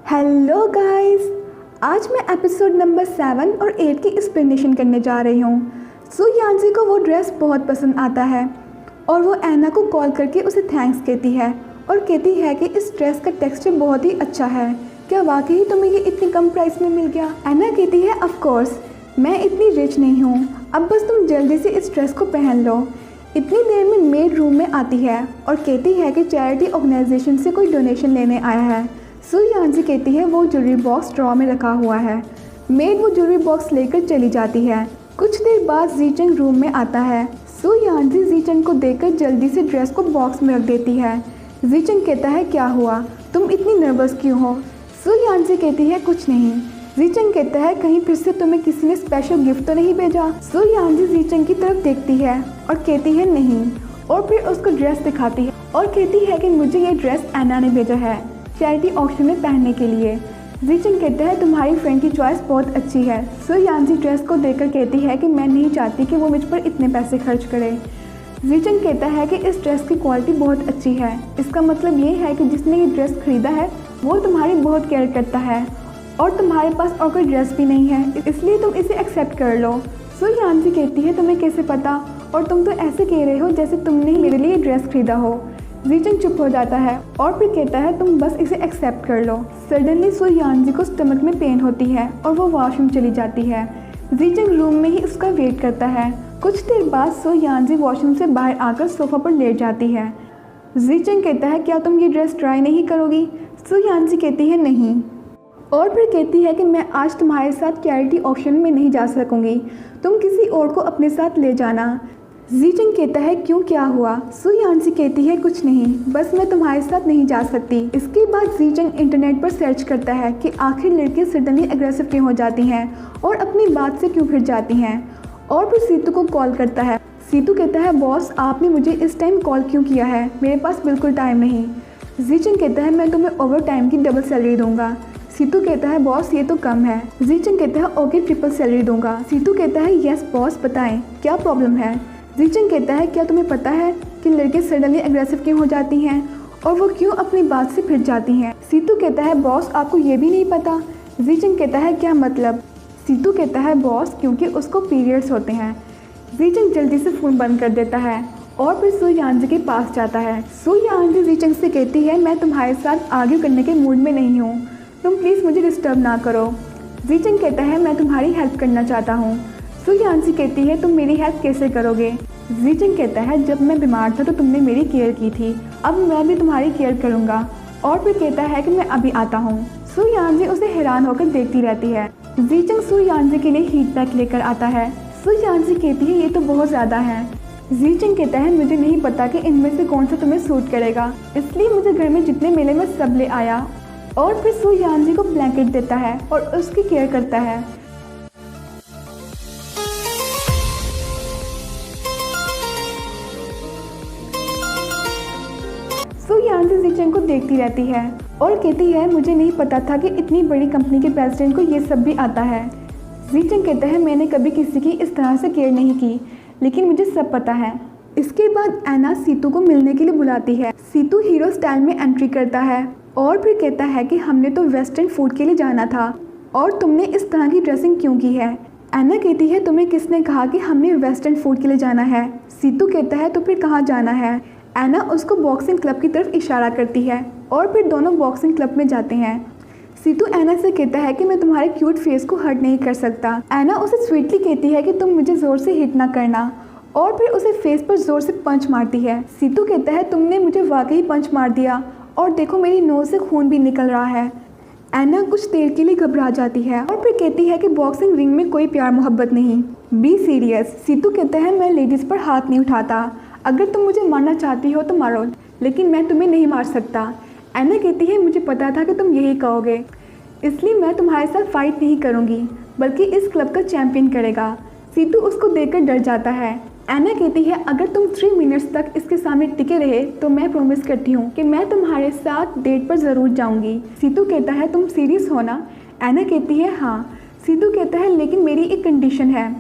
Hello guys, आज मैं episode number 7 और 8 की एक्सप्लेनेशन करने जा रही हूँ। सो यांजी को वो ड्रेस बहुत पसंद आता है और वो ऐना को कॉल करके उसे थैंक्स कहती है और कहती है कि इस ड्रेस का टेक्सचर बहुत ही अच्छा है। क्या वाकई तुम्हें ये इतनी कम प्राइस में मिल गया? ऐना कहती है ऑफ कोर्स, मैं इतनी रिच नहीं हूँ, अब बस तुम जल्दी से इस ड्रेस को पहन लो। इतनी देर में मेड रूम में आती है और कहती है कि चैरिटी ऑर्गेनाइजेशन से कोई डोनेशन लेने आया है। सो यांजी कहती है वो ज्वेलरी बॉक्स ड्रॉ में रखा हुआ है। मेड वो ज्वेलरी बॉक्स लेकर चली जाती है। कुछ देर बाद जीचंग रूम में आता है। सो यांजी जीचंग को देखकर जल्दी से ड्रेस को बॉक्स में रख देती है। जीचंग कहता है क्या हुआ, तुम इतनी नर्वस क्यों हो? सो यांजी कहती है कुछ नहीं। जीचंग कहता है कहीं फिर से तुम्हें किसी ने स्पेशल गिफ्ट तो नहीं भेजा? सो यांजी जीचंग की तरफ देखती है और कहती है नहीं, और फिर उसको ड्रेस दिखाती है और कहती है कि मुझे ये ड्रेस ऐना ने भेजा है चैरिटी ऑक्शन में पहनने के लिए। जीचंग कहता है तुम्हारी फ्रेंड की चॉइस बहुत अच्छी है। सो यांजी ड्रेस को देखकर कहती है कि मैं नहीं चाहती कि वो मुझ पर इतने पैसे खर्च करे। जीचंग कहता है कि इस ड्रेस की क्वालिटी बहुत अच्छी है, इसका मतलब ये है कि जिसने ये ड्रेस खरीदा है वो तुम्हारी बहुत केयर करता है और तुम्हारे पास और कोई ड्रेस भी नहीं है, इसलिए तुम इसे एक्सेप्ट कर लो। सो यांजी कहती है तुम्हें कैसे पता, और तुम तो ऐसे कह रहे हो जैसे तुमने मेरे लिए ड्रेस खरीदा हो। जीचंग चुप हो जाता है और फिर कहता है तुम बस इसे एक्सेप्ट कर लो। सडनली सो यांजी को स्टमक में पेन होती है और वो वॉशरूम चली जाती है। जीचंग रूम में ही उसका वेट करता है। कुछ देर बाद सो यांजी वॉशरूम से बाहर आकर सोफा पर लेट जाती है। जीचंग कहता है क्या तुम ये ड्रेस ट्राई नहीं करोगी? सो यांजी कहती है नहीं, और फिर कहती है कि मैं आज तुम्हारे साथ चैरिटी ऑक्शन में नहीं जा सकूंगी, तुम किसी और को अपने साथ ले जाना। जीचंग कहता है क्यों, क्या हुआ? सो यांजी कहती है कुछ नहीं, बस मैं तुम्हारे साथ नहीं जा सकती। इसके बाद जीचंग इंटरनेट पर सर्च करता है कि आखिर लड़कियां सडनली एग्रेसिव क्यों हो जाती हैं और अपनी बात से क्यों फिर जाती हैं, और फिर सीतू को कॉल करता है। सीतू कहता है बॉस आपने मुझे इस टाइम कॉल क्यों किया है, मेरे पास बिल्कुल टाइम नहीं। जीचंग कहता है मैं तुम्हें ओवर टाइम की डबल सैलरी दूंगा। सीतू कहता है बॉस ये तो कम है। जीचंग कहता है ओके ट्रिपल सैलरी दूंगा। सीतू कहता है यस बॉस बताएं क्या प्रॉब्लम है? जीचंग कहता है क्या तुम्हें पता है कि लड़के सडनली एग्रेसिव क्यों हो जाती हैं और वो क्यों अपनी बात से फिर जाती हैं? सीतू कहता है बॉस आपको ये भी नहीं पता। जीचंग कहता है क्या मतलब? सीतू कहता है बॉस क्योंकि उसको पीरियड्स होते हैं। जीचंग जल्दी से फ़ोन बंद कर देता है और फिर सो यांजी के पास जाता है। सो यांजी जीचंग से कहती है मैं तुम्हारे साथ आर्ग्यू करने के मूड में नहीं हूँ, तुम प्लीज़ मुझे डिस्टर्ब ना करो। जीचंग कहता है मैं तुम्हारी हेल्प करना चाहता हूँ। सो यांजी कहती है तुम मेरी हेल्प कैसे करोगे? जीचंग कहता है जब मैं बीमार था तो तुमने मेरी केयर की थी, अब मैं भी तुम्हारी केयर करूँगा, और फिर कहता है कि मैं अभी आता हूँ। सो यांजी उसे हैरान होकर देखती रहती है। जीचंग सो यांजी के लिए हीट पैक लेकर आता है। सो यांजी कहती है ये तो बहुत ज़्यादा है। जीचंग कहता है मुझे नहीं पता कि इनमें से कौन सा तुम्हें सूट करेगा, इसलिए मुझे घर में जितने मिले मैं सब ले आया, और फिर सो यांजी को ब्लैंकेट देता है और उसकी केयर करता है। सो यांजी जीचंग को देखती रहती है और कहती है मुझे नहीं पता था कि इतनी बड़ी कंपनी के प्रेसिडेंट को ये सब भी आता है। जीचंग कहता है मैंने कभी किसी की इस तरह से केयर नहीं की, लेकिन मुझे सब पता है। इसके बाद ऐना सीतू को मिलने के लिए बुलाती है। सीतू हीरो स्टाइल में एंट्री करता है और फिर कहता है कि हमने तो वेस्टर्न फूड के लिए जाना था और तुमने इस तरह की ड्रेसिंग क्यों की है? ऐना कहती है तुम्हें किसने कहा कि हमने वेस्टर्न फूड के लिए जाना है? सीतू कहता है तो फिर कहाँ जाना है? ऐना उसको बॉक्सिंग क्लब की तरफ इशारा करती है और फिर दोनों बॉक्सिंग क्लब में जाते हैं। सीतू ऐना से कहता है कि मैं तुम्हारे क्यूट फेस को हर्ट नहीं कर सकता। ऐना उसे स्वीटली कहती है कि तुम मुझे ज़ोर से हिट ना करना, और फिर उसे फेस पर ज़ोर से पंच मारती है। सीतू कहता है तुमने मुझे वाकई पंच मार दिया और देखो मेरी नोज़ से खून भी निकल रहा है। ऐना कुछ देर के लिए घबरा जाती है और फिर कहती है कि बॉक्सिंग रिंग में कोई प्यार मोहब्बत नहीं, बी सीरियस। सीतू कहता है मैं लेडीज़ पर हाथ नहीं उठाता, अगर तुम मुझे मारना चाहती हो तो मारो, लेकिन मैं तुम्हें नहीं मार सकता। ऐना कहती है मुझे पता था कि तुम यही कहोगे, इसलिए मैं तुम्हारे साथ फाइट नहीं करूँगी, बल्कि इस क्लब का चैम्पियन करेगा। सीतू उसको देखकर डर जाता है। ऐना कहती है अगर तुम 3 मिनट्स तक इसके सामने टिके रहे तो मैं प्रॉमिस करती हूँ कि मैं तुम्हारे साथ डेट पर ज़रूर जाऊँगी। सीतू कहता है तुम सीरियस हो ना? ऐना कहती है हाँ। सीतू कहता है लेकिन मेरी एक कंडीशन है,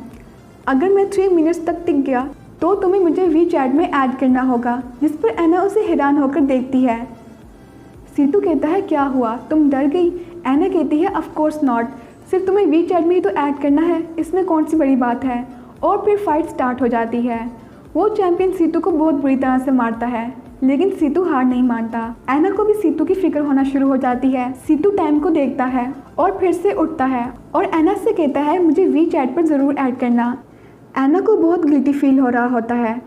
अगर मैं 3 मिनट्स तक टिक गया तो तुम्हें मुझे वी चैट में ऐड करना होगा। जिस पर ऐना उसे हैरान होकर देखती है। सीतू कहता है क्या हुआ, तुम डर गई? ऐना कहती है ऑफ कोर्स नॉट, सिर्फ तुम्हें वीचैट में ही तो ऐड करना है, इसमें कौन सी बड़ी बात है। और फिर फाइट स्टार्ट हो जाती है। वो चैंपियन सीतू को बहुत बुरी तरह से मारता है, लेकिन सीतू हार नहीं मानता। ऐना को भी सीतू की फिक्र होना शुरू हो जाती है। सीतू टाइम को देखता है और फिर से उठता है और ऐना से कहता है मुझे वीचैट पर ज़रूर ऐड करना। ऐना को बहुत गिल्टी फील हो रहा होता है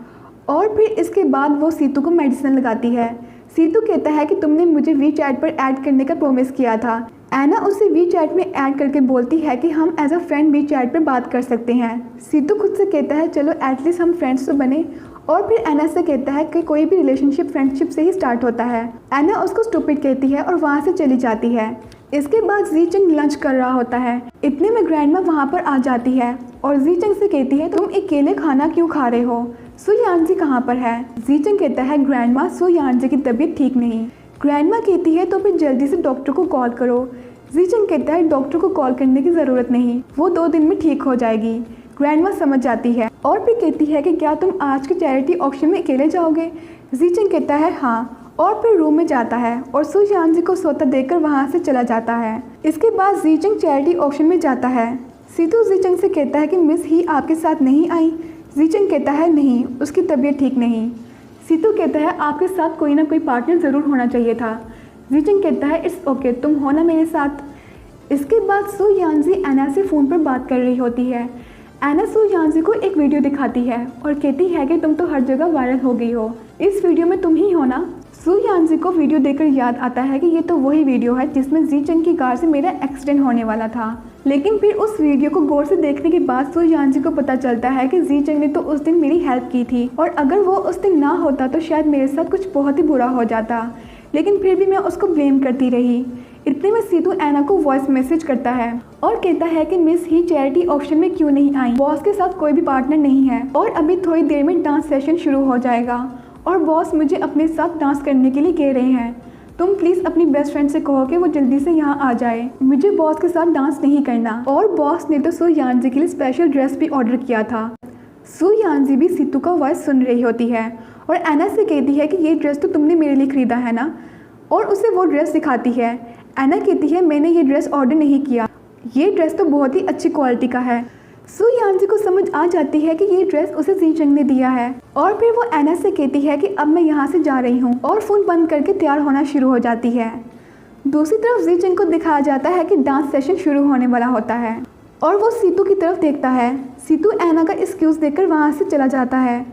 और फिर इसके बाद वो सीतू को मेडिसिन लगाती है। सीतू कहता है कि तुमने मुझे वीचैट पर ऐड करने का प्रॉमिस किया था। ऐना उसे वीचैट में ऐड करके बोलती है कि हम एज अ फ्रेंड वीचैट पर बात कर सकते हैं। सीतू खुद से कहता है चलो एटलीस्ट हम फ्रेंड्स तो बने। और फिर ऐना से कहता है कि कोई भी रिलेशनशिप फ्रेंडशिप से ही स्टार्ट होता है। ऐना उसको स्टूपिड कहती है और वहाँ से चली जाती है। इसके बाद ज़ीचंग लंच कर रहा होता है, इतने में ग्रैंडमा वहाँ पर आ जाती है और ज़ीचंग से कहती है तुम अकेले खाना क्यों खा रहे हो, सु यानजी कहाँ पर है। ज़ीचंग कहता है ग्रैंडमा सु यानजी की तबीयत ठीक नहीं। ग्रैंडमा कहती है तो फिर जल्दी से डॉक्टर को कॉल करो। ज़ीचंग कहता है डॉक्टर को कॉल करने की ज़रूरत नहीं, वो 2 दिन में ठीक हो जाएगी। ग्रैंडमा समझ जाती है और फिर कहती है कि क्या तुम आज के चैरिटी ऑक्शन में अकेले जाओगे। ज़ीचंग कहता है हाँ और फिर रूम में जाता है और सु यानजी को सोता देखकर वहाँ से चला जाता है। इसके बाद ज़ीचंग चैरिटी ऑक्शन में जाता है। सीतू ज़ीचंग से कहता है कि मिस ही आपके साथ नहीं आई। ज़ीचंग कहता है नहीं, उसकी तबीयत ठीक नहीं। सीतू कहता है आपके साथ कोई ना कोई पार्टनर ज़रूर होना चाहिए था। ज़ीचंग कहता है इट्स ओके, तुम हो ना मेरे साथ। इसके बाद सु यानजी ऐना से फ़ोन पर बात कर रही होती है। ऐना सु यानजी को एक वीडियो दिखाती है और कहती है कि तुम तो हर जगह वायरल हो गई हो, इस वीडियो में तुम ही हो ना। सु यानजी को वीडियो देखकर याद आता है कि ये तो वही वीडियो है जिसमें ज़ीचंग की कार से मेरा एक्सीडेंट होने वाला था। लेकिन फिर उस वीडियो को गौर से देखने के बाद सु यानजी को पता चलता है कि ज़ीचंग ने तो उस दिन मेरी हेल्प की थी और अगर वो उस दिन ना होता तो शायद मेरे साथ कुछ बहुत ही बुरा हो जाता, लेकिन फिर भी मैं उसको ब्लेम करती रही। इतने में सीतू ऐना को वॉइस मैसेज करता है और कहता है कि मिस ही चैरिटी ऑक्शन में क्यों नहीं आई, बॉस के साथ कोई भी पार्टनर नहीं है और अभी थोड़ी देर में डांस सेशन शुरू हो जाएगा और बॉस मुझे अपने साथ डांस करने के लिए कह रहे हैं। तुम प्लीज़ अपनी बेस्ट फ्रेंड से कहो कि वो जल्दी से यहाँ आ जाए, मुझे बॉस के साथ डांस नहीं करना। और बॉस ने तो सु यानजी के लिए स्पेशल ड्रेस भी ऑर्डर किया था। सु यानजी भी सीतू का वॉइस सुन रही होती है और ऐना से कहती है कि ये ड्रेस तो तुमने मेरे लिए ख़रीदा है ना, और उसे वो ड्रेस दिखाती है। ऐना कहती है मैंने ये ड्रेस ऑर्डर नहीं किया, ये ड्रेस तो बहुत ही अच्छी क्वालिटी का है। सु यानजी को समझ आ जाती है कि ये ड्रेस उसे ज़ीचंग ने दिया है और फिर वो ऐना से कहती है कि अब मैं यहाँ से जा रही हूँ और फ़ोन बंद करके तैयार होना शुरू हो जाती है। दूसरी तरफ ज़ीचंग को दिखाया जाता है कि डांस सेशन शुरू होने वाला होता है और वो सीतू की तरफ देखता है। सीतू ऐना का एक्सक्यूज़ देकर वहाँ से चला जाता है।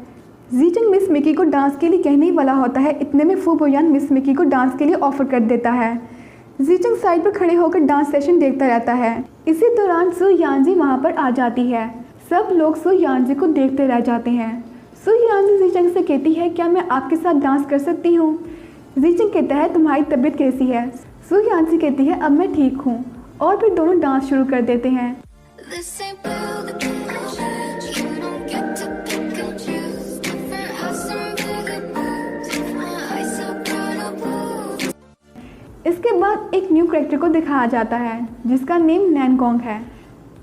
ज़ीचंग मिस मिकी को डांस के लिए कहने ही वाला होता है, इतने में फू बोयान मिस मिकी को डांस के लिए ऑफर कर देता है। ज़ीचंग साइड पर खड़े होकर डांस सेशन देखता रहता है। इसी दौरान सु यानजी वहाँ पर आ जाती है। सब लोग सु यानजी को देखते रह जाते हैं। सु यानजी ज़ीचंग से कहती है क्या मैं आपके साथ डांस कर सकती हूँ। ज़ीचंग कहता है तुम्हारी तबीयत कैसी है। सु यानजी कहती है अब मैं ठीक हूँ और फिर दोनों डांस शुरू कर देते हैं। इसके बाद एक न्यू कैरेक्टर को दिखाया जाता है जिसका नेम नैनगोंग है।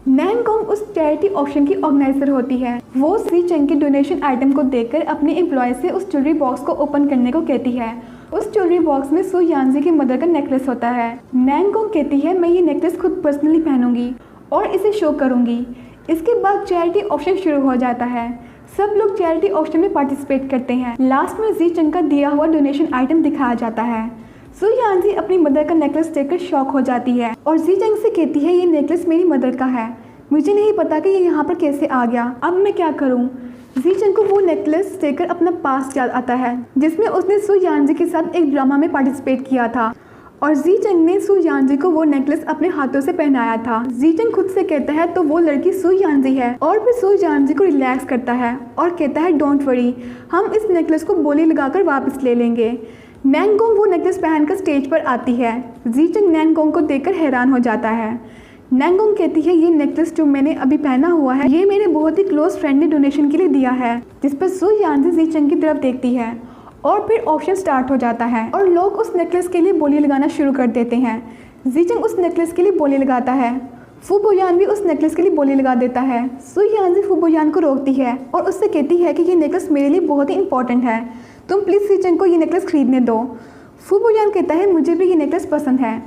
नैनगोंग उस चैरिटी ऑक्शन की ऑर्गेनाइजर होती है। वो ज़ीचंग के डोनेशन आइटम को देखकर अपने एम्प्लॉय से उस ज्वेलरी बॉक्स को ओपन करने को कहती है। उस ज्वेलरी बॉक्स में सु यानजी की मदर का नेकलेस होता है। नैनगोंग कहती है मैं ये नेकलेस खुद पर्सनली पहनूंगी और इसे शो करूंगी। इसके बाद चैरिटी ऑक्शन शुरू हो जाता है। सब लोग चैरिटी ऑक्शन में पार्टिसिपेट करते हैं। लास्ट में ज़ीचंग का दिया हुआ डोनेशन आइटम दिखाया जाता है। सु यानजी अपनी मदर का नेकलेस देखकर शॉक हो जाती है और ज़ीचंग से कहती है ये नेकलेस मेरी मदर का है, मुझे नहीं पता कि ये यहाँ पर कैसे आ गया, अब मैं क्या करूँ। ज़ीचंग को वो नेकलेस देखकर अपना पास्ट याद आता है जिसमें उसने सु यानजी के साथ एक ड्रामा में पार्टिसिपेट किया था और ज़ीचंग ने सु यानजी को वो नेकलेस अपने हाथों से पहनाया था। ज़ीचंग खुद से कहता है तो वो लड़की सु यानजी है और फिर सु यानजी को रिलैक्स करता है और कहता है डोंट वरी, हम इस नेकलेस को बोली लगाकर वापस ले लेंगे। नैनगोंग वो नेकलेस पहनकर स्टेज पर आती है। ज़ीचंग नैनगोंग को देखकर हैरान हो जाता है। नैनगोंग कहती है ये नेकलेस जो मैंने अभी पहना हुआ है ये मेरे बहुत ही क्लोज फ्रेंड ने डोनेशन के लिए दिया है। जिस पर सु यानजी ज़ीचंग की तरफ देखती है और फिर ऑप्शन स्टार्ट हो जाता है और लोग उस नेकलेस के लिए बोली लगाना शुरू कर देते हैं। ज़ीचंग उस नेकलेस के लिए बोली लगाता है। फू बोयान भी उस नेकलेस के लिए बोली लगा देता है। सु यानजी फू बोयान को रोकती है और उससे कहती है कि ये नेकलेस मेरे लिए बहुत ही इंपॉर्टेंट है, तुम प्लीज़ ज़ीचंग को ये नेकलेस खरीदने दो। फू बुयान कहता है मुझे भी ये नेकलेस पसंद है,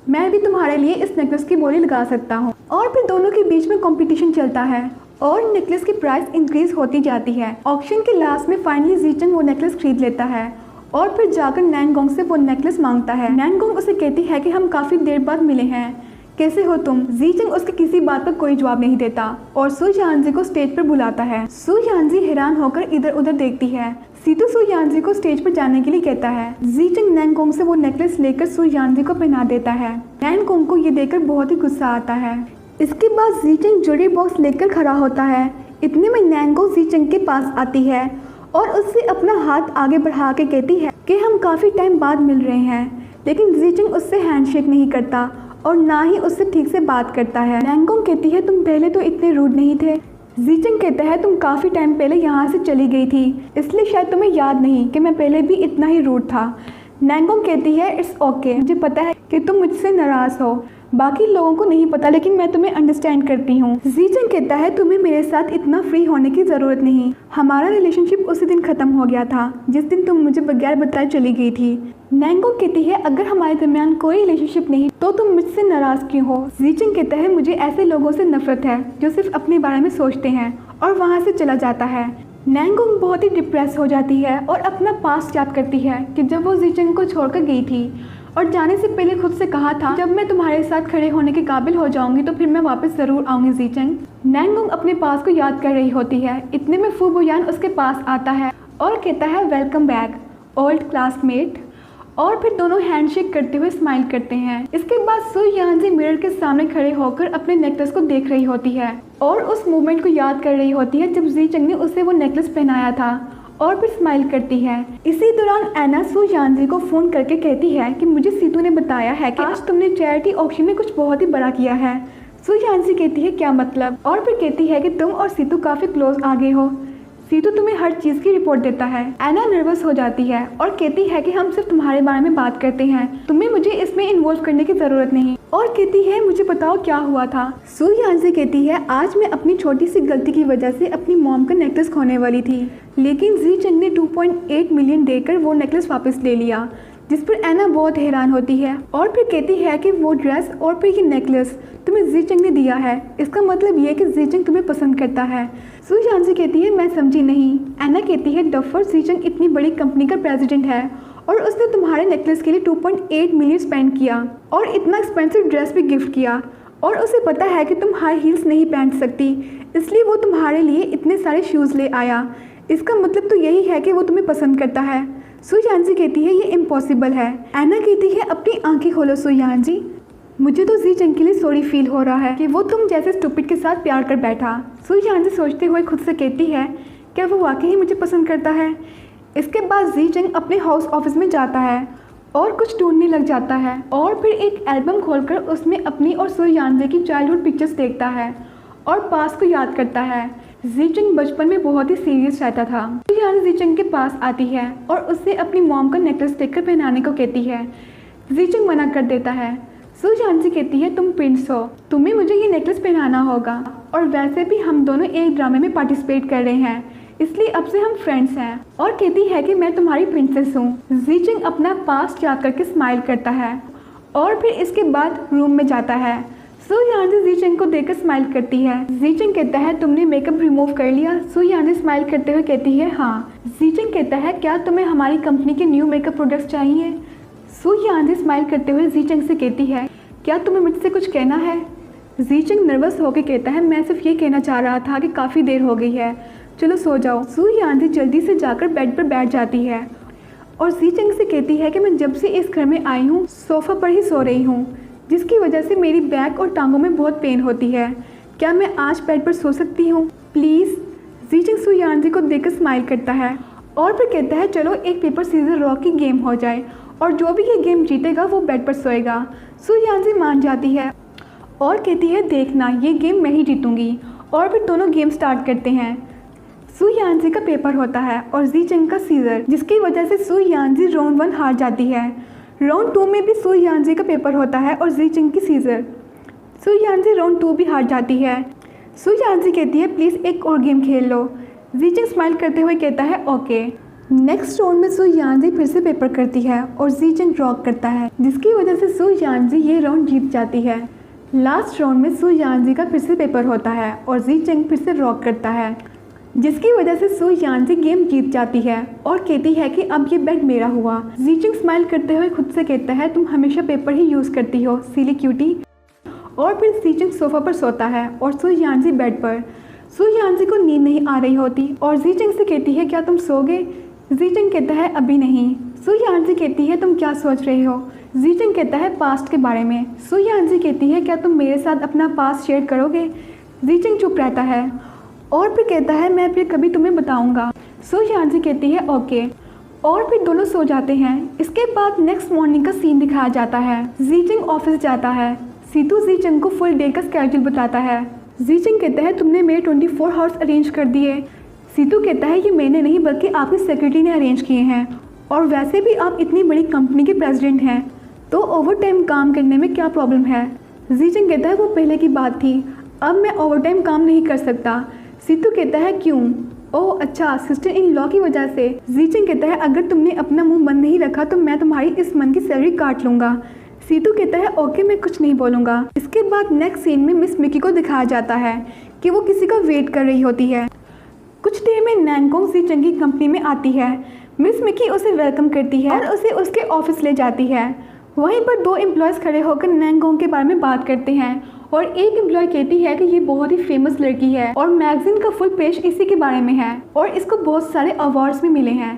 मैं भी तुम्हारे लिए इस नेकलेस की बोली लगा सकता हूँ। और फिर दोनों के बीच में कंपटीशन चलता है और नेकलेस की प्राइस इंक्रीज होती जाती है। ऑक्शन के लास्ट में फाइनली जीचंग वो नेकलेस खरीद लेता है और फिर जाकर नैनगोंग से वो नेकलेस मांगता है। नैनगोंग उसे कहती है कि हम काफ़ी देर बाद मिले हैं, कैसे हो तुम। जीचंग उसके किसी बात पर कोई जवाब नहीं देता और सु यानजी को स्टेज पर बुलाता है। सु यानजी हैरान होकर इधर उधर देखती है। सीतू सु यानजी को स्टेज पर जाने के लिए कहता है। जीचंग नैनगोंग से वो नेकलेस लेकर सु यानजी को पहना देता है। नैनगोंग को ये देखकर बहुत ही गुस्सा आता है। इसके बाद जीचंग ज्वेलरी बॉक्स लेकर खड़ा होता है। इतने में नैनगोंग जीचंग के पास आती है और उससे अपना हाथ आगे बढ़ा के कहती है कि हम काफ़ी टाइम बाद मिल रहे हैं, लेकिन जीचंग उससे हैंडशेक नहीं करता और ना ही उससे ठीक से बात करता है। नैनगोंग कहती है तुम पहले तो इतने रूड नहीं थे। जीचंग कहता है तुम काफ़ी टाइम पहले यहाँ से चली गई थी, इसलिए शायद तुम्हें याद नहीं कि मैं पहले भी इतना ही रूड था। नैनगोंग कहती है इट्स ओके, मुझे पता है कि तुम मुझसे नाराज़ हो, बाकी लोगों को नहीं पता, लेकिन मैं तुम्हें अंडरस्टैंड करती हूँ। जीचंग कहता है तुम्हें मेरे साथ इतना फ्री होने की ज़रूरत नहीं, हमारा रिलेशनशिप उसी दिन ख़त्म हो गया था जिस दिन तुम मुझे बगैर बताए चली गई थी। नैनगोंग कहती है अगर हमारे दरमियान कोई रिलेशनशिप नहीं तो तुम मुझसे नाराज़ क्यों हो। जीचंग कहता है मुझे ऐसे लोगों से नफरत है जो सिर्फ अपने बारे में सोचते हैं, और वहाँ से चला जाता है। नैनगोंग बहुत ही डिप्रेस हो जाती है और अपना पास्ट याद करती है कि जब वो जीचंग को छोड़कर गई थी और जाने से पहले खुद से कहा था जब मैं तुम्हारे साथ खड़े होने के काबिल हो जाऊंगी तो फिर मैं वापस ज़रूर आऊंगी जीचंग। नैनगोंग अपने पास को याद कर रही होती है। इतने में फू बुयान उसके पास आता है और कहता है वेलकम बैक ओल्ड क्लासमेट, और फिर दोनों हैंडशेक करते हुए स्माइल करते हैं। इसके बाद सु यानजी मिरर के सामने खड़े होकर अपने नेकलेस को देख रही होती है और उस मोमेंट को याद कर रही होती है जब जीचंग ने उसे वो नेकलेस पहनाया था, और फिर स्माइल करती है। इसी दौरान एना सु यानजी को फ़ोन करके कहती है कि मुझे सीतू ने बताया है कि आज तुमने चैरिटी ऑक्शन में कुछ बहुत ही बड़ा किया है। सु यानजी कहती है क्या मतलब, और फिर कहती है कि तुम और सीतू काफ़ी क्लोज आ गए हो, सीतू तुम्हें हर चीज़ की रिपोर्ट देता है। एना नर्वस हो जाती है और कहती है कि हम सिर्फ तुम्हारे बारे में बात करते हैं, तुम्हें मुझे इसमें इन्वॉल्व करने की ज़रूरत नहीं, और कहती है मुझे बताओ क्या हुआ था। सु यानजी कहती है आज मैं अपनी छोटी सी गलती की वजह से अपनी मॉम का नेकलेस खोने वाली थी, लेकिन जीचंग ने 2.8 मिलियन देकर वो नेकलेस वापस ले लिया, जिस पर एना बहुत हैरान होती है और फिर कहती है कि वो ड्रेस और फिर ये नेकलेस तुम्हें जीचंग ने दिया है, इसका मतलब ये है कि जीचंग तुम्हें पसंद करता है। सु यानजी कहती है मैं समझी नहीं। एना कहती है डफर जीचंग इतनी बड़ी कंपनी का प्रेसिडेंट है और उसने तुम्हारे नेकलेस के लिए 2.8 मिलियन स्पेंड किया और इतना एक्सपेंसिव ड्रेस भी गिफ्ट किया, और उसे पता है कि तुम हाई हील्स नहीं पहन सकती, इसलिए वो तुम्हारे लिए इतने सारे शूज़ ले आया, इसका मतलब तो यही है कि वो तुम्हें पसंद करता है। सु यानजी कहती है ये इम्पॉसिबल है। एना कहती है अपनी आंखें खोलो सु यानजी, मुझे तो जीचंग के लिए सॉरी फील हो रहा है कि वो तुम जैसे स्टूपिड के साथ प्यार कर बैठा। सु यानजी सोचते हुए खुद से कहती है क्या वो वाकई ही मुझे पसंद करता है। इसके बाद जीचंग अपने हाउस ऑफिस में जाता है और कुछ ढूंढने लग जाता है और फिर एक एल्बम खोलकर उसमें अपनी और सु यानजी की चाइल्डहुड पिक्चर्स देखता है और पास को याद करता है। जीचंग बचपन में बहुत ही सीरियस रहता था। सु यानजी जीचंग के पास आती है और उससे अपनी मॉम का नेकलेस देखकर पहनाने को कहती है। जीचंग मना कर देता है। सु यानजी कहती है तुम प्रिंस हो, तुम्हें मुझे ये नेकलेस पहनाना होगा, और वैसे भी हम दोनों एक ड्रामे में पार्टिसिपेट कर रहे हैं, इसलिए अब से हम फ्रेंड्स हैं, और कहती है कि मैं तुम्हारी प्रिंसेस हूँ। जीचंग अपना पास्ट याद करके स्माइल करता है और फिर इसके बाद रूम में जाता है। सु यानजी जीचंग को देखकर स्माइल करती है। जीचंग कहता है तुमने मेकअप रिमूव कर लिया। सु यानजी स्माइल करते हुए कहती है हाँ। जीचंग कहता है क्या तुम्हें हमारी कंपनी के न्यू मेकअप प्रोडक्ट्स चाहिए। सु यानजी स्माइल करते हुए जीचंग से कहती है क्या तुम्हें मुझसे कुछ कहना है। जीचंग नर्वस होकर कहता है मैं सिर्फ ये कहना चाह रहा था कि काफ़ी देर हो गई है, चलो सो जाओ। सु यानजी जल्दी से जाकर बेड पर बैठ जाती है और जीचंग से कहती है कि मैं जब से इस घर में आई हूँ सोफ़ा पर ही सो रही हूँ, जिसकी वजह से मेरी बैक और टांगों में बहुत पेन होती है, क्या मैं आज बेड पर सो सकती हूँ प्लीज़। जीचंग सु यानजी को देखकर स्माइल करता है और फिर कहता है चलो एक पेपर सीजर रॉक की गेम हो जाए और जो भी ये गेम जीतेगा वो बेड पर सोएगा। सु यानजी मान जाती है और कहती है देखना ये गेम मैं ही जीतूंगी, और फिर दोनों गेम स्टार्ट करते हैं। सु यानजी का पेपर होता है और जीचंग का सीजर, जिसकी वजह से सु यानजी राउंड 1 हार जाती है। राउंड 2 में भी सु यानजी का पेपर होता है और जीचंग की सीजर। सु यानजी राउंड 2 भी हार जाती है। सु यानजी कहती है प्लीज़ एक और गेम खेल लो। जीचंग स्माइल करते हुए कहता है ओके। नेक्स्ट राउंड में सु यानजी फिर से पेपर करती है और जीचंग रॉक करता है, जिसकी वजह से सु यानजी ये राउंड जीत जाती है। लास्ट राउंड में सु यानजी का फिर से पेपर होता है और जीचंग फिर से रॉक करता है, जिसकी वजह से सु यानजी गेम जीत जाती है और कहती है कि अब ये बेट मेरा हुआ। जीचंग स्माइल करते हुए खुद से कहता है, तुम हमेशा पेपर ही यूज़ करती हो सिली क्यूटी। और फिर जीचंग सोफा पर सोता है और सु यानजी बेड पर। सु यानजी को नींद नहीं आ रही होती और जीचंग से कहती है, क्या तुम सोगे? जीचंग कहता है, अभी नहीं। सु यानजी कहती है, तुम क्या सोच रही हो? जीचंग कहता है, पास्ट के बारे में। सु यानजी कहती है, क्या तुम मेरे साथ अपना पास्ट शेयर करोगे? जीचंग चुप रहता है और फिर कहता है, मैं फिर कभी तुम्हें बताऊंगा। सु यानजी कहती है, ओके। और फिर दोनों सो जाते हैं। इसके बाद नेक्स्ट मॉर्निंग का सीन दिखाया जाता है। जीचंग ऑफिस जाता है। सीतू जीचंग को फुल डे का स्केड्यूल बताता है। जीचंग कहता है, तुमने मेरे 24 आवर्स अरेंज कर दिए। सीतू कहता है, ये मैंने नहीं बल्कि आपकी सेक्रेटरी ने अरेंज किए हैं, और वैसे भी आप इतनी बड़ी कंपनी के प्रेसिडेंट हैं, तो ओवर टाइम काम करने में क्या प्रॉब्लम है? जीचंग कहता है, वो पहले की बात थी, अब मैं ओवर टाइम काम नहीं कर सकता। सीतू कहता है, क्यों? ओह अच्छा, सिस्टर इन लॉ की वजह से। जीचंग कहता है, अगर तुमने अपना मुंह बंद नहीं रखा तो मैं तुम्हारी इस मंथ की सैलरी काट लूँगा। सीतू कहता है, ओके, मैं कुछ नहीं बोलूँगा। इसके बाद नेक्स्ट सीन में मिस मिकी को दिखाया जाता है कि वो किसी का वेट कर रही होती है। कुछ देर में नैंगोंग जीचंग की कंपनी में आती है। मिस मिकी उसे वेलकम करती है और उसे उसके ऑफिस ले जाती है। वहीं पर 2 एम्प्लॉयज़ खड़े होकर नैंगोंग के बारे में बात करते हैं और एक एम्प्लॉय कहती है कि ये बहुत ही फेमस लड़की है और मैगजीन का फुल पेज इसी के बारे में है और इसको बहुत सारे अवार्ड्स भी मिले हैं।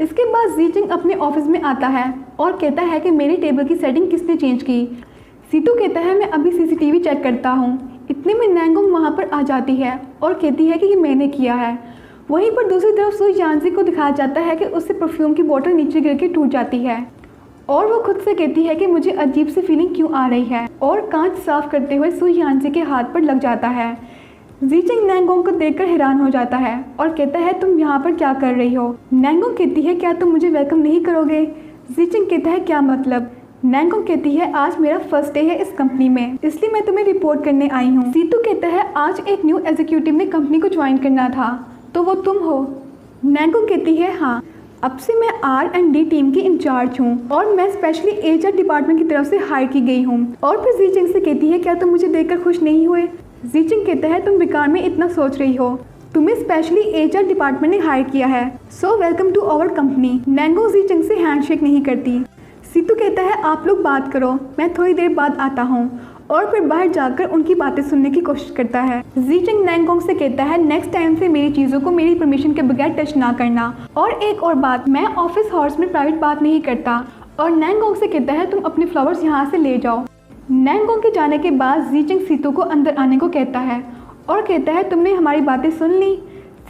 इसके बाद जीचंग अपने ऑफिस में आता है और कहता है कि मेरी टेबल की सेटिंग किसने चेंज की? सीतू कहता है, मैं अभी सीसीटीवी चेक करता हूँ। इतने में नैंगोंग वहाँ पर आ जाती है और कहती है कि ये मैंने किया है। वहीं पर दूसरी तरफ सु यानजी को दिखाया जाता है कि उससे परफ्यूम की बोतल नीचे गिर के टूट जाती है और वो खुद से कहती है कि मुझे अजीब सी फीलिंग क्यों आ रही है, और कांच साफ करते हुए सु यानजी के हाथ पर लग जाता है। जीचंग नैंगोंग को देखकर हैरान हो जाता है और कहता है, तुम यहाँ पर क्या कर रही हो? नैंगोंग कहती है, क्या तुम मुझे वेलकम नहीं करोगे? जीचंग कहता है, क्या मतलब? नैंगोंग कहती है, आज मेरा फर्स्ट डे है इस कंपनी में, इसलिए मैं तुम्हें रिपोर्ट करने आई हूँ। सीतू कहता है, आज एक न्यू एग्जीक्यूटिव ने कंपनी को ज्वाइन करना था, तो वो तुम हो? नैंगोंग कहती है, हाँ, अब से मैं R&D टीम की इंचार्ज हूँ और मैं स्पेशली HR डिपार्टमेंट की तरफ से हायर की गई हूँ। और फिर जीचंग से कहती है, क्या तुम मुझे देखकर खुश नहीं हुए? जीचंग कहता है, तुम बेकार में इतना सोच रही हो, तुम्हें स्पेशली HR डिपार्टमेंट ने हायर किया है, so welcome to our company. Namgung Jichang से हैंडशेक नहीं करती। सीतू कहता है, आप लोग बात करो, मैं थोड़ी देर बाद आता हूँ, और फिर बाहर जाकर उनकी बातें सुनने की कोशिश करता है। जीचंग नैंगोंग से कहता है, नेक्स्ट टाइम से मेरी चीज़ों को मेरी परमिशन के बगैर टच ना करना, और एक और बात, मैं ऑफिस हॉर्स में प्राइवेट बात नहीं करता। और नैंगोंग से कहता है, तुम अपने फ्लावर्स यहाँ से ले जाओ। नैंगोंग के जाने के बाद जीचंग सीतू को अंदर आने को कहता है और कहता है, तुमने हमारी बातें सुन ली?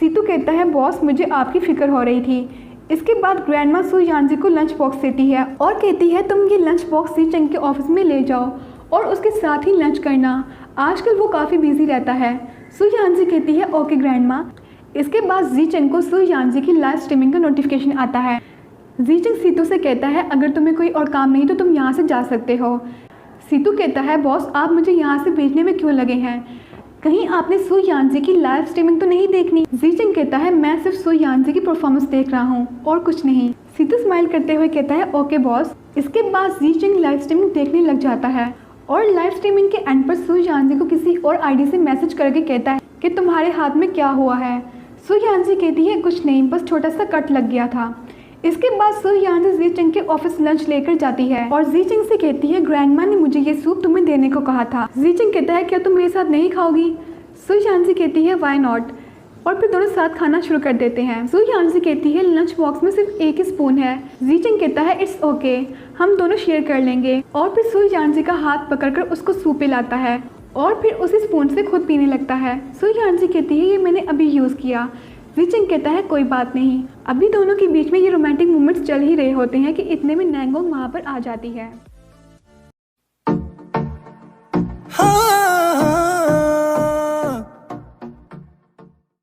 सीतू कहता है, बॉस, मुझे आपकी फिक्र हो रही थी। इसके बाद ग्रैंडमा सु यानजी को लंच बॉक्स देती है और कहती है, तुम ये लंच बॉक्स जीचंग के ऑफिस में ले जाओ और उसके साथ ही लंच करना, आजकल वो काफ़ी बिजी रहता है। सु यानजी कहती है, ओके ग्रैंडमा। इसके बाद जीचंग को सु यानजी की लाइव स्ट्रीमिंग का नोटिफिकेशन आता है। जीचंग सीतू से कहता है, अगर तुम्हें कोई और काम नहीं तो तुम यहाँ से जा सकते हो। सीतू कहता है, बॉस, आप मुझे यहाँ से भेजने में क्यों लगे हैं? कहीं आपने सु यानजी की लाइव स्ट्रीमिंग तो नहीं देखनी? जीचंग कहता है, मैं सिर्फ सु यानजी की परफॉर्मेंस देख रहा हूँ और कुछ नहीं। सीतू स्माइल करते हुए कहता है, ओके बॉस। इसके बाद जीचंग लाइव स्ट्रीमिंग देखने लग जाता है और लाइव स्ट्रीमिंग के एंड पर सु यानजी को किसी और आईडी से मैसेज करके कहता है कि तुम्हारे हाथ में क्या हुआ है? सु यानजी कहती है, कुछ नहीं, बस छोटा सा कट लग गया था। इसके बाद सु यानजी जीचंग के ऑफिस लंच लेकर जाती है और जीचंग से कहती है, ग्रैंडमा ने मुझे ये सूप तुम्हें देने को कहा था। जीचंग कहता है, क्या तुम मेरे साथ नहीं खाओगी? सु यानजी कहती है, व्हाई नॉट, और फिर दोनों साथ खाना शुरू कर देते हैं। सु यानजी कहती है, लंच बॉक्स में सिर्फ एक ही स्पून है। जीचंग कहता है, इट्स ओके, हम दोनों शेयर कर लेंगे, और फिर सु यानजी का हाथ पकड़कर उसको सूप पिलाता है और फिर उसी स्पून से खुद पीने लगता है। सु यानजी कहती है, ये मैंने अभी यूज़ किया। जीचंग कहता है, कोई बात नहीं। अभी दोनों के बीच में ये रोमांटिक मोमेंट्स चल ही रहे होते हैं कि इतने में नैंगोंग वहाँ पर आ जाती है।